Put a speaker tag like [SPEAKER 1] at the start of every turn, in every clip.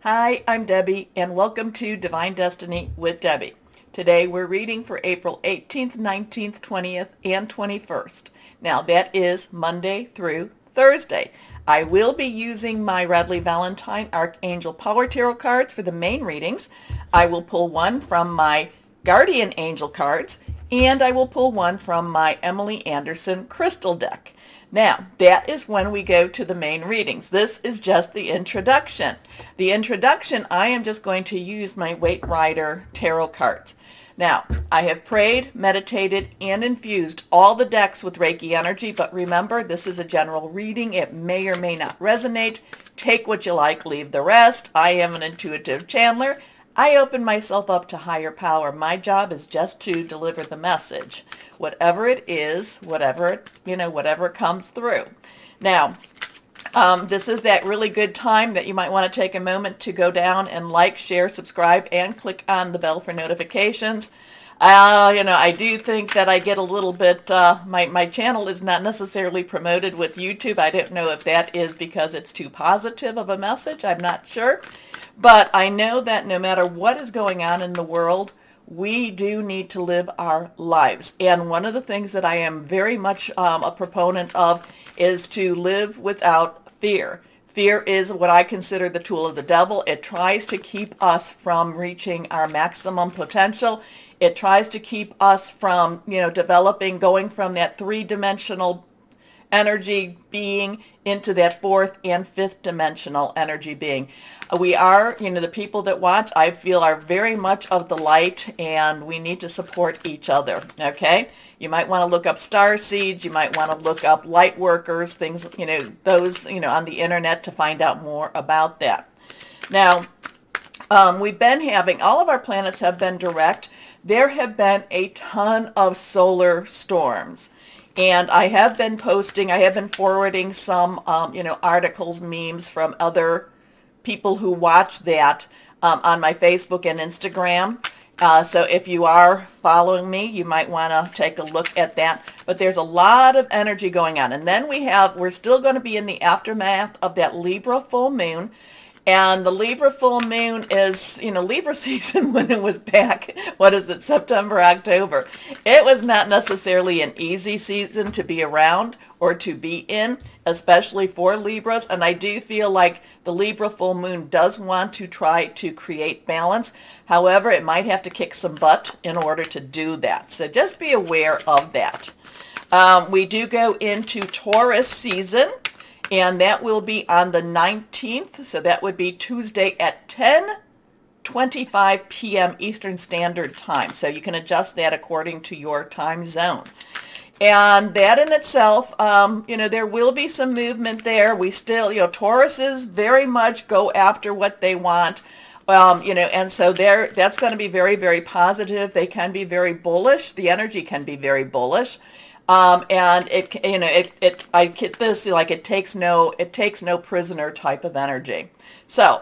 [SPEAKER 1] Hi, I'm Debbie, and welcome to Divine Destiny with Debbie. Today we're reading for April 18th, 19th, 20th, and 21st. Now that is Monday through Thursday. I will be using my Radley Valentine Archangel Power Tarot cards for the main readings. I will pull one from my Guardian Angel cards, and I will pull one from my Emily Anderson Crystal deck. Now, that is when we go to the main readings. This is just the introduction. The introduction, I am just going to use my Waite Rider tarot cards. Now, I have prayed, meditated, and infused all the decks with Reiki energy, but remember, this is a general reading. It may or may not resonate. Take what you like, leave the rest. I am an intuitive channeler. I open myself up to higher power. My job is just to deliver the message. Whatever it is, whatever comes through. Now, this is that really good time that you might want to take a moment to go down and like, share, subscribe, and click on the bell for notifications. I do think that I get a little bit, my channel is not necessarily promoted with YouTube. I don't know if that is because it's too positive of a message. I'm not sure. But I know that no matter what is going on in the world, we do need to live our lives. And one of the things that I am very much a proponent of is to live without fear. Fear is what I consider the tool of the devil. It tries to keep us from reaching our maximum potential. It tries to keep us from, developing, going from that three-dimensional energy being into that fourth and fifth dimensional energy being. We are, the people that watch, I feel, are very much of the light, and we need to support each other, okay? You might want to look up star seeds. You might want to look up light workers, things, those, on the internet to find out more about that. Now, we've been having, all of our planets have been direct. There have been a ton of solar storms. And I have been forwarding some, articles, memes from other people who watch that on my Facebook and Instagram. So if you are following me, you might want to take a look at that. But there's a lot of energy going on. And then we're still going to be in the aftermath of that Libra full moon. And the Libra full moon is, Libra season when it was back, September, October. It was not necessarily an easy season to be around or to be in, especially for Libras. And I do feel like the Libra full moon does want to try to create balance. However, it might have to kick some butt in order to do that. So just be aware of that. We do go into Taurus season. And that will be on the 19th, so that would be Tuesday at 10:25 p.m. Eastern Standard Time. So you can adjust that according to your time zone. And that in itself, there will be some movement there. We still, Tauruses very much go after what they want. And so that's going to be very, very positive. They can be very bullish. The energy can be very bullish. And I get this, like it takes no prisoner type of energy. So,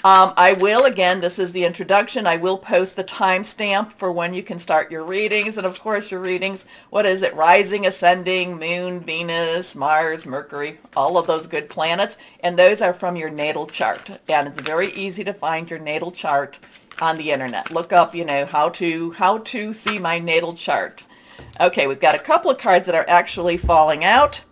[SPEAKER 1] I will, again, this is the introduction. I will post the timestamp for when you can start your readings. And of course your readings, rising, ascending, moon, Venus, Mars, Mercury, all of those good planets. And those are from your natal chart. And it's very easy to find your natal chart on the internet. Look up, how to see my natal chart. Okay, we've got a couple of cards that are actually falling out.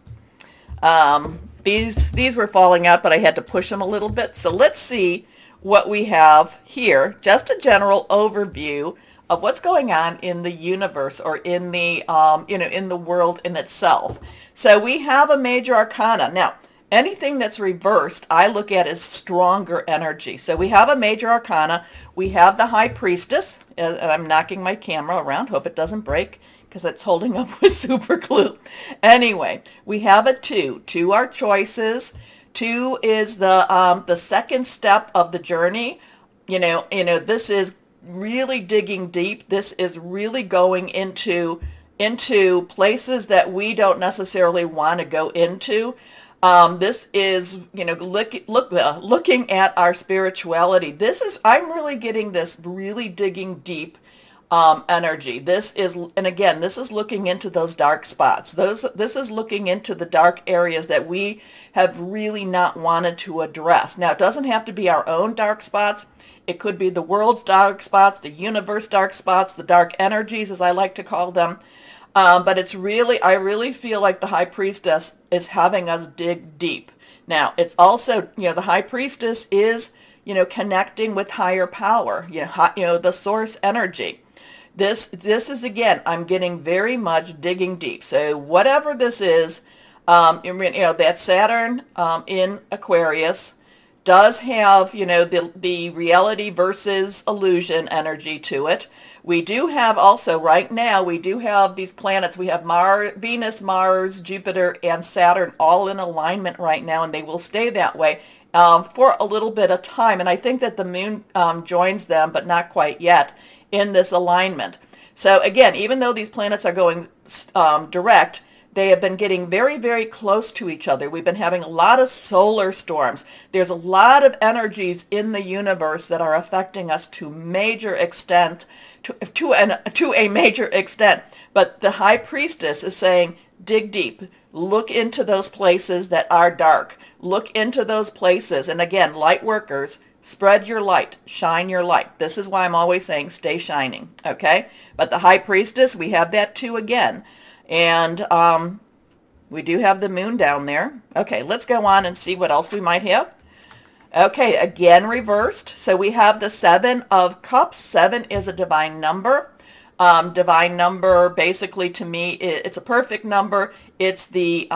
[SPEAKER 1] These were falling out, but I had to push them a little bit. So let's see what we have here. Just a general overview of what's going on in the universe or in the, in the world in itself. So we have a major arcana. Now, anything that's reversed, I look at as stronger energy. So we have a major arcana. We have the High Priestess. And I'm knocking my camera around. Hope it doesn't break, because it's holding up with super glue. Anyway, we have a 2. 2 are choices. 2 is the second step of the journey. This is really digging deep. This is really going into places that we don't necessarily want to go into. This is, looking at our spirituality. I'm really getting this really digging deep energy. This is, and again, this is looking into those dark spots. This is looking into the dark areas that we have really not wanted to address. Now, it doesn't have to be our own dark spots. It could be the world's dark spots, the universe dark spots, the dark energies, as I like to call them. But it's really, I really feel like the High Priestess is having us dig deep. Now, it's also, the High Priestess is, connecting with higher power, the source energy. This is, again, I'm getting very much digging deep. So whatever this is, that Saturn in Aquarius does have, the reality versus illusion energy to it. We do have also, right now, we do have these planets. We have Venus, Mars, Jupiter, and Saturn all in alignment right now, and they will stay that way for a little bit of time. And I think that the moon joins them, but not quite yet, in this alignment. So again, even though these planets are going direct, they have been getting very, very close to each other. We've been having a lot of solar storms. There's a lot of energies in the universe that are affecting us to major extent, to a major extent. But the High Priestess is saying, dig deep. Look into those places that are dark. Look into those places. And again, light workers, spread your light, shine your light. This is why I'm always saying stay shining, okay? But the High Priestess, we have that too again. And we do have the moon down there. Okay, let's go on and see what else we might have. Okay, again reversed. So we have the Seven of Cups. 7 is a divine number. Divine number, basically, to me, it's a perfect number. It's the,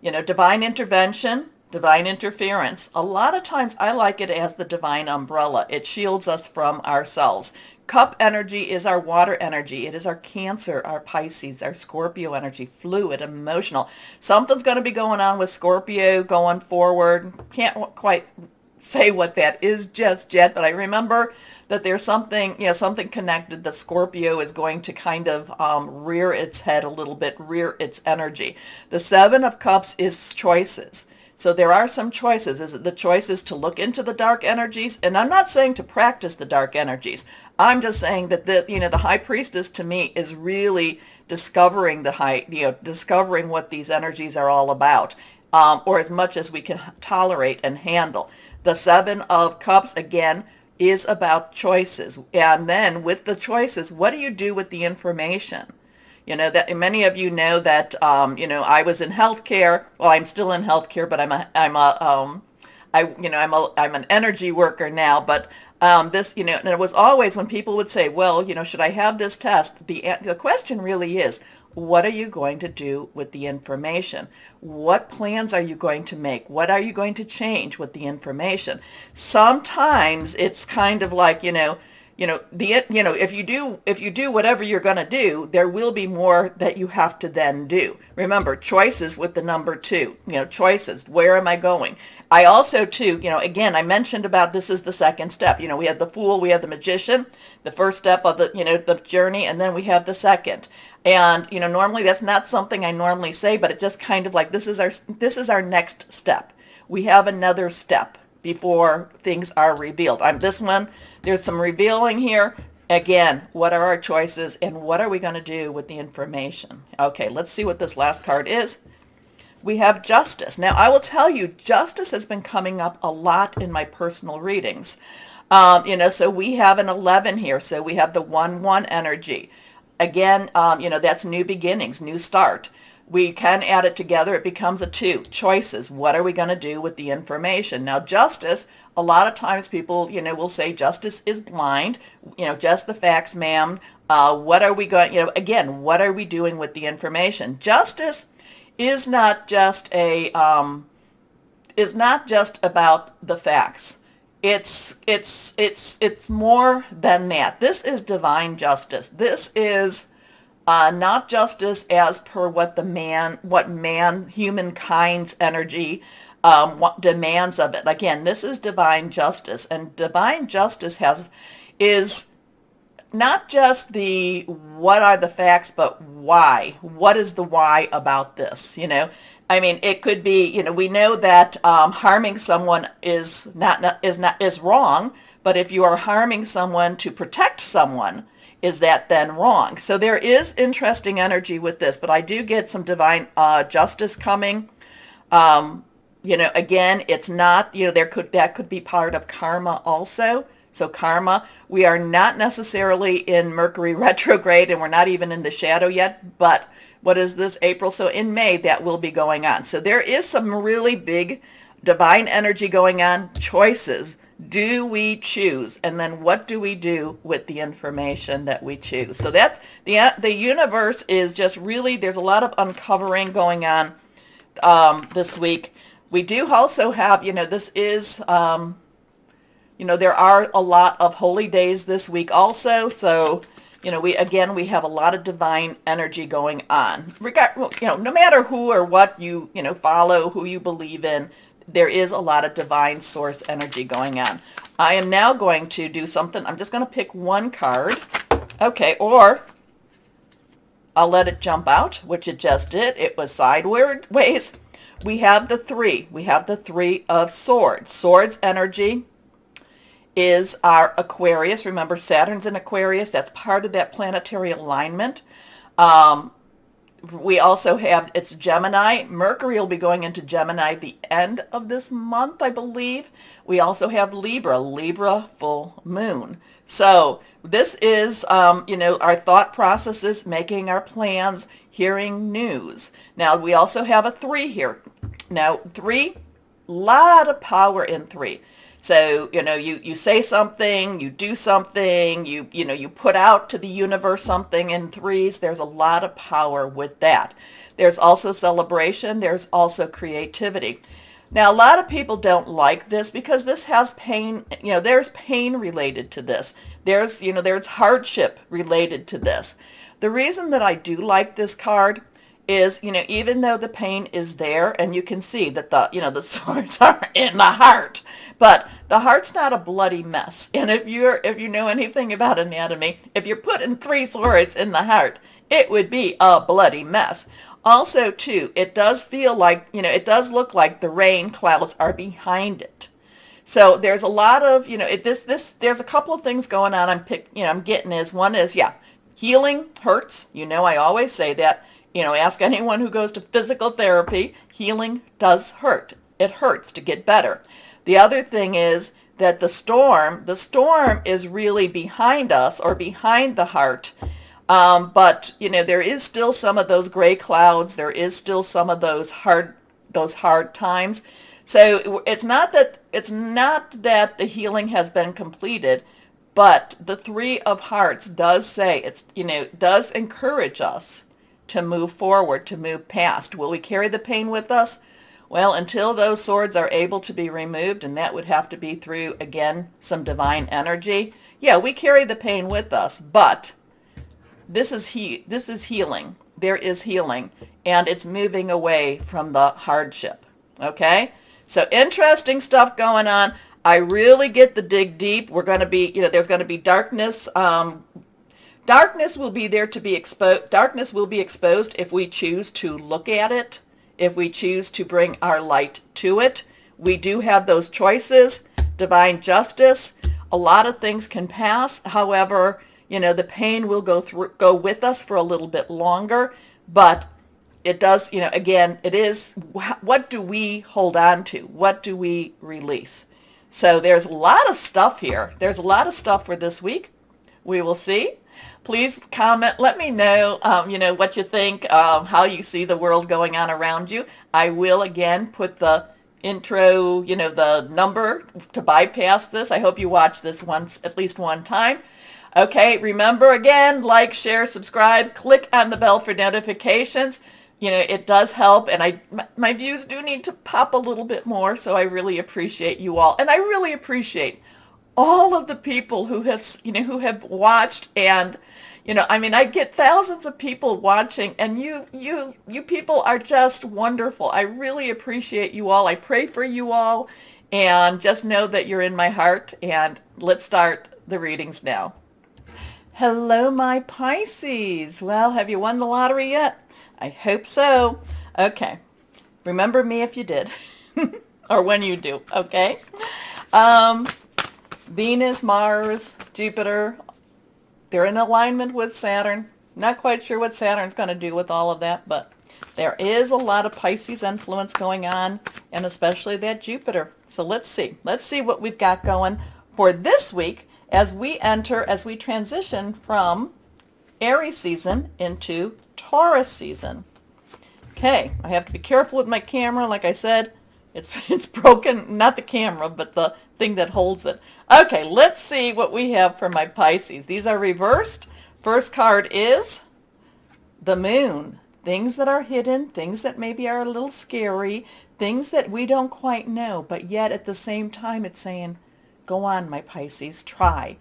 [SPEAKER 1] divine intervention, divine interference. A lot of times I like it as the divine umbrella. It shields us from ourselves. Cup energy is our water energy. It is our Cancer, our Pisces, our Scorpio energy, fluid, emotional. Something's going to be going on with Scorpio going forward. Can't quite say what that is just yet, but I remember that there's something, something connected. The Scorpio is going to kind of rear its head a little bit, rear its energy. The Seven of Cups is choices. So there are some choices. Is it the choices to look into the dark energies? And I'm not saying to practice the dark energies. I'm just saying that the High Priestess to me is really discovering discovering what these energies are all about, or as much as we can tolerate and handle. The Seven of Cups, again, is about choices. And then with the choices, what do you do with the information? That many of you know that, I was in healthcare. Well, I'm still in healthcare, but I'm an energy worker now. But and it was always when people would say, well, should I have this test? The question really is, what are you going to do with the information? What plans are you going to make? What are you going to change with the information? Sometimes it's kind of like, if you do whatever you're going to do, there will be more that you have to then do. Remember, choices with the number 2, choices. Where am I going? I also too, again, I mentioned about this is the second step. We have the Fool, we have the Magician, the first step of the journey, and then we have the second. And, normally that's not something I normally say, but it just kind of like, this is our next step. We have another step before things are revealed. There's some revealing here. Again, what are our choices and what are we going to do with the information? Okay, let's see what this last card is. We have Justice. Now, I will tell you, Justice has been coming up a lot in my personal readings. So we have an 11 here. So we have the 1-1 energy. Again, that's new beginnings, new start. We can add it together. It becomes a 2. Choices. What are we going to do with the information? Now, Justice, a lot of times people, will say justice is blind. Just the facts, ma'am. What are we going, again, what are we doing with the information? Justice is not just about the facts. It's more than that. This is divine justice. This is not justice as per what humankind's energy demands of it. Again, this is divine justice, and divine justice is not just the what are the facts, but why. What is the why about this? I mean, it could be, we know that harming someone is wrong, but if you are harming someone to protect someone, is that then wrong? So there is interesting energy with this, but I do get some divine justice coming. Again, it's not, that could be part of karma also. So karma, we are not necessarily in Mercury retrograde, and we're not even in the shadow yet, but what is this, April? So in May, that will be going on. So there is some really big divine energy going on. Choices. Do we choose? And then what do we do with the information that we choose? So that's the universe is just really, there's a lot of uncovering going on this week. We do also have, this is, there are a lot of holy days this week also. So, we have a lot of divine energy going on. No matter who or what you follow, who you believe in, there is a lot of divine source energy going on. I am now going to do something. I'm just going to pick one card. Okay, or I'll let it jump out, which it just did. It was sideways. We have the three. We have the Three of Swords. Swords energy is our Aquarius. Remember, Saturn's in Aquarius. That's part of that planetary alignment. We also have, it's Gemini. Mercury will be going into Gemini the end of this month, I believe. We also have Libra full moon. So this is, our thought processes, making our plans, hearing news. Now, we also have a 3 here. Now, 3, lot of power in 3. So, you say something, you do something, you put out to the universe something in 3s. There's a lot of power with that. There's also celebration. There's also creativity. Now, a lot of people don't like this because this has pain. There's pain related to this. There's hardship related to this. The reason that I do like this card is, even though the pain is there, and you can see that the swords are in the heart, but the heart's not a bloody mess. And if you know anything about anatomy, if you're putting 3 swords in the heart, it would be a bloody mess. Also, too, it does feel like, it does look like the rain clouds are behind it. So there's a lot of, there's a couple of things going on. I'm getting is, one is, healing hurts. I always say that. Ask anyone who goes to physical therapy. Healing does hurt. It hurts to get better. The other thing is that the storm is really behind us, or behind the heart. But there is still some of those gray clouds. There is still some of those hard times. So it's not that the healing has been completed, but the 3 of Hearts does say does encourage us to move forward, to move past. Will we carry the pain with us? Well, until those swords are able to be removed, and that would have to be through, again, some divine energy. Yeah, we carry the pain with us, but this is healing. There is healing, and it's moving away from the hardship. Okay? So interesting stuff going on. I really get the dig deep. We're going to be, there's going to be darkness. Darkness will be there to be exposed. Darkness will be exposed if we choose to look at it, if we choose to bring our light to it. We do have those choices, divine justice. A lot of things can pass. However, the pain will go with us for a little bit longer, but it does, again, it is, what do we hold on to? What do we release? So there's a lot of stuff here. There's a lot of stuff for this week. We will see. Please comment. Let me know, what you think, how you see the world going on around you. I will, again, put the intro, the number to bypass this. I hope you watch this at least one time. Okay, remember, again, like, share, subscribe, click on the bell for notifications. It does help, and my views do need to pop a little bit more, so I really appreciate you all. And I really appreciate all of the people who have watched, and I get thousands of people watching, and you people are just wonderful. I really appreciate you all. I pray for you all, and just know that you're in my heart. And let's start the readings now. Hello, my Pisces. Well, have you won the lottery yet? I hope so. Okay. Remember me if you did, or when you do, okay? Um, Venus, Mars, Jupiter, they're in alignment with Saturn. Not quite sure what Saturn's going to do with all of that, but there is a lot of Pisces influence going on, and especially that Jupiter. So let's see. Let's see what we've got going for this week as we transition from Aries season into Taurus season. Okay, I have to be careful with my camera. Like I said, it's broken, not the camera, but the thing that holds it. Okay, let's see what we have for my Pisces. These are reversed. First card is the moon. Things that are hidden, things that maybe are a little scary, things that we don't quite know, but yet at the same time it's saying, go on, my Pisces, try.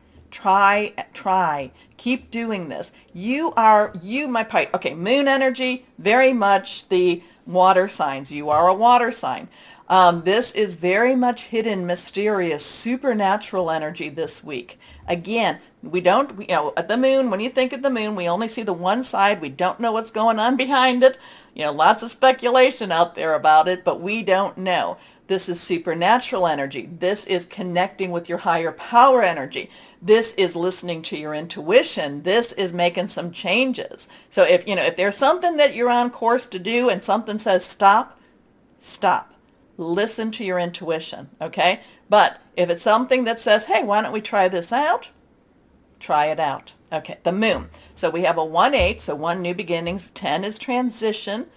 [SPEAKER 1] Keep doing this. My Pisces. Okay, moon energy, very much the water signs. You are a water sign. This is very much hidden, mysterious, supernatural energy this week. Again, at the moon, when you think of the moon, we only see the one side. We don't know what's going on behind it. Lots of speculation out there about it, but we don't know. This is supernatural energy. This is connecting with your higher power energy. This is listening to your intuition. This is making some changes. So if there's something that you're on course to do and something says stop, stop. Listen to your intuition, okay? But if it's something that says, hey, why don't we try this out? Try it out. Okay, the moon. So we have a 1-8, so 1 new beginnings. 10 is transition.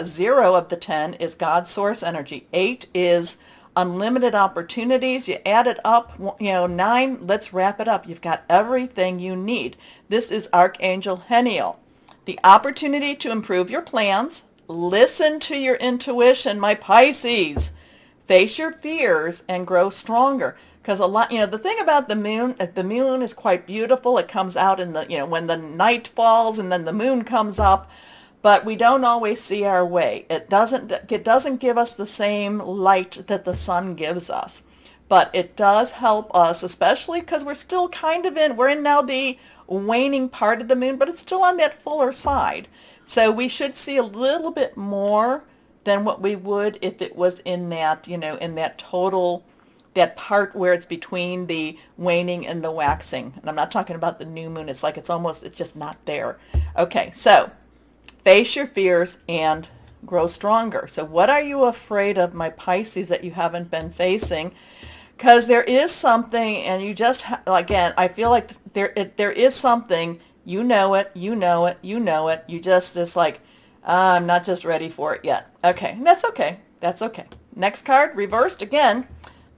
[SPEAKER 1] 0 of the 10 is God's source energy. 8 is unlimited opportunities. You add it up, 9, let's wrap it up. You've got everything you need. This is Archangel Heniel. The opportunity to improve your plans. Listen to your intuition, my Pisces. Face your fears and grow stronger. Because the thing about the moon is quite beautiful. It comes out in when the night falls and then the moon comes up. But we don't always see our way. It doesn't give us the same light that the sun gives us. But it does help us, especially because we're still we're in now the waning part of the moon, but it's still on that fuller side. So we should see a little bit more than what we would if it was in that, in that total, that part where it's between the waning and the waxing. And I'm not talking about the new moon. It's like it's just not there. Okay, so face your fears and grow stronger. So what are you afraid of, my Pisces, that you haven't been facing? Because there is something, and you just, again, I feel like there is something, you know it. You just, it's like, I'm not just ready for it yet. Okay, and that's okay. That's okay. Next card, reversed again,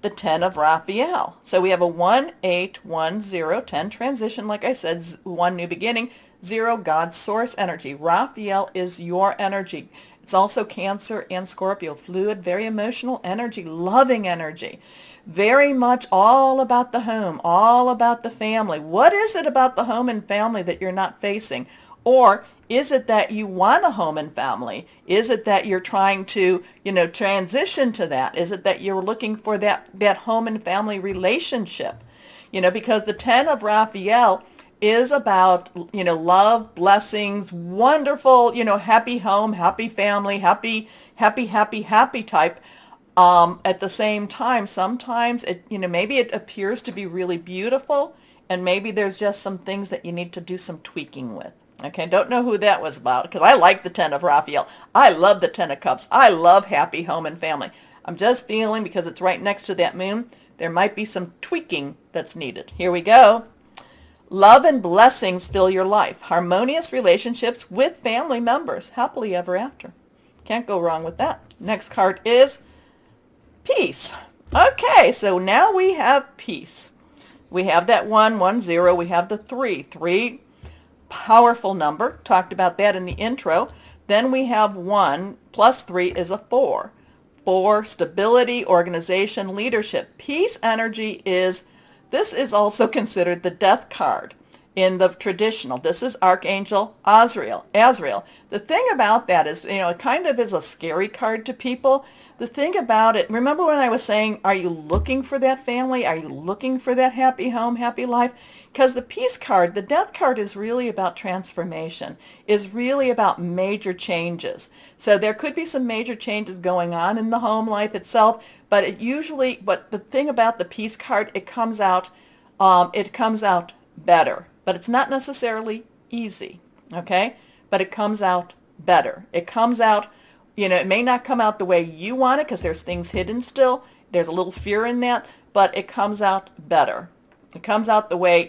[SPEAKER 1] the 10 of Raphael. So we have a 1, 8, 1, 0, 10 transition, like I said, 1 new beginning, 0 God's source energy. Raphael is your energy. It's also Cancer and Scorpio, fluid, very emotional energy, loving energy. Very much all about the home, all about the family. What is it about the home and family that you're not facing? Or is it that you want a home and family? Is it that you're trying to, transition to that? Is it that you're looking for that home and family relationship? Because the 10 of Raphael is about, love, blessings, wonderful, happy home, happy family, happy type. At the same time, sometimes maybe it appears to be really beautiful, and maybe there's just some things that you need to do some tweaking with. Okay, don't know who that was about, because I like the 10 of Raphael. I love the 10 of Cups. I love happy home and family. I'm just feeling, because it's right next to that moon, there might be some tweaking that's needed. Here we go. Love and blessings fill your life. Harmonious relationships with family members. Happily ever after. Can't go wrong with that. Next card is peace. Okay, so now we have peace. We have that 1, 1, 0. We have the 3. 3, powerful number. Talked about that in the intro. Then we have 1 plus 3 is a 4. 4, stability, organization, leadership. Peace energy this is also considered the death card. in the traditional. This is Archangel Azrael. The thing about that is, it kind of is a scary card to people. The thing about it, remember when I was saying, are you looking for that family? Are you looking for that happy home, happy life? Because the Peace card, the Death card, is really about transformation, is really about major changes. So there could be some major changes going on in the home life itself, but the thing about the Peace card, it comes out better. But it's not necessarily easy, okay? But it comes out better. It comes out, it may not come out the way you want it because there's things hidden still. There's a little fear in that, but it comes out better. It comes out the way,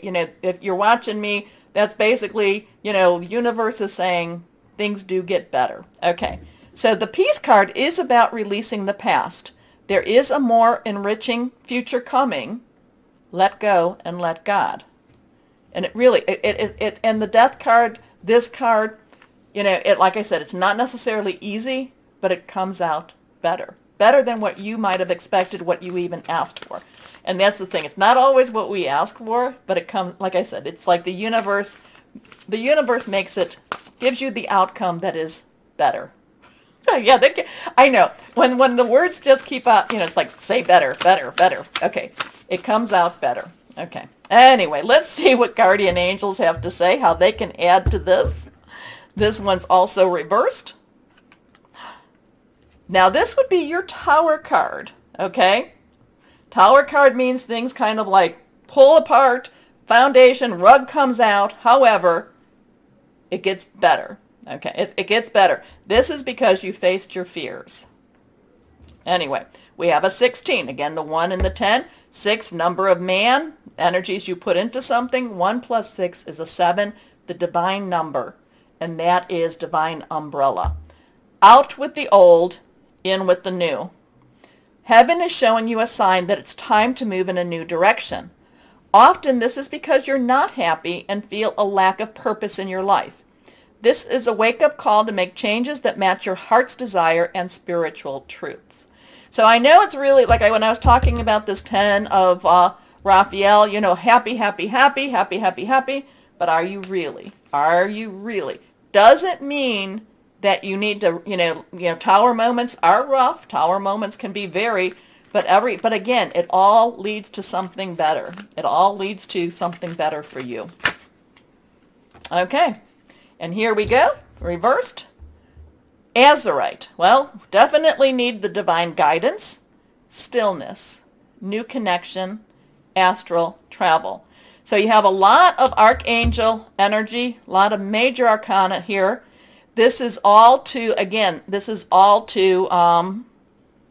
[SPEAKER 1] if you're watching me, that's basically, the universe is saying things do get better. Okay, so the Peace card is about releasing the past. There is a more enriching future coming. Let go and let God. And it really, and the Death card, this card, like I said, it's not necessarily easy, but it comes out better. Better than what you might have expected, what you even asked for. And that's the thing. It's not always what we ask for, but it comes, like I said, it's like the universe gives you the outcome that is better. Yeah, I know. When the words just keep out, it's like, say better, better, better. Okay, it comes out better. Okay. Anyway, let's see what guardian angels have to say, how they can add to this. This one's also reversed. Now, this would be your Tower card, okay? Tower card means things kind of like pull apart, foundation, rug comes out. However, it gets better, okay? It gets better. This is because you faced your fears. Anyway, we have a 16. Again, the 1 and the 10. 6, number of man, energies you put into something. 1 plus 6 is a 7, the divine number, and that is divine umbrella. Out with the old, in with the new. Heaven is showing you a sign that it's time to move in a new direction. Often this is because you're not happy and feel a lack of purpose in your life. This is a wake-up call to make changes that match your heart's desire and spiritual truths. So I know it's really, like when I was talking about this 10 of Raphael, happy, happy, happy, happy, happy, happy, but are you really? Are you really? Doesn't mean that you need to, tower moments are rough. Tower moments can be but again, it all leads to something better. It all leads to something better for you. Okay, and here we go, reversed. Azurite, well, definitely need the divine guidance, stillness, new connection, astral travel. So you have a lot of archangel energy, a lot of major arcana here. This is all to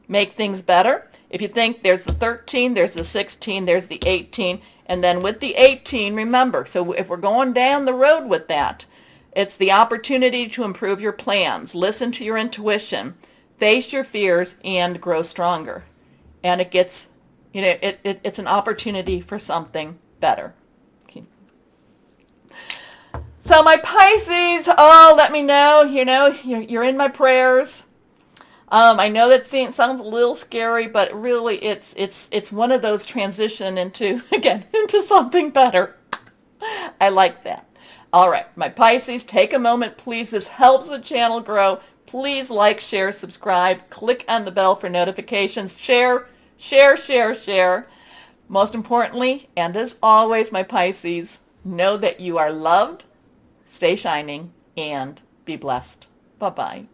[SPEAKER 1] make things better. If you think there's the 13, there's the 16, there's the 18, and then with the 18, remember, so if we're going down the road with that, it's the opportunity to improve your plans, listen to your intuition, face your fears, and grow stronger. And it gets, it's an opportunity for something better. Okay. So my Pisces, let me know, you're in my prayers. I know that sounds a little scary, but really it's one of those transition into something better. I like that. All right, my Pisces, take a moment, please. This helps the channel grow. Please like, share, subscribe. Click on the bell for notifications. Share, share, share, share. Most importantly, and as always, my Pisces, know that you are loved, stay shining, and be blessed. Bye-bye.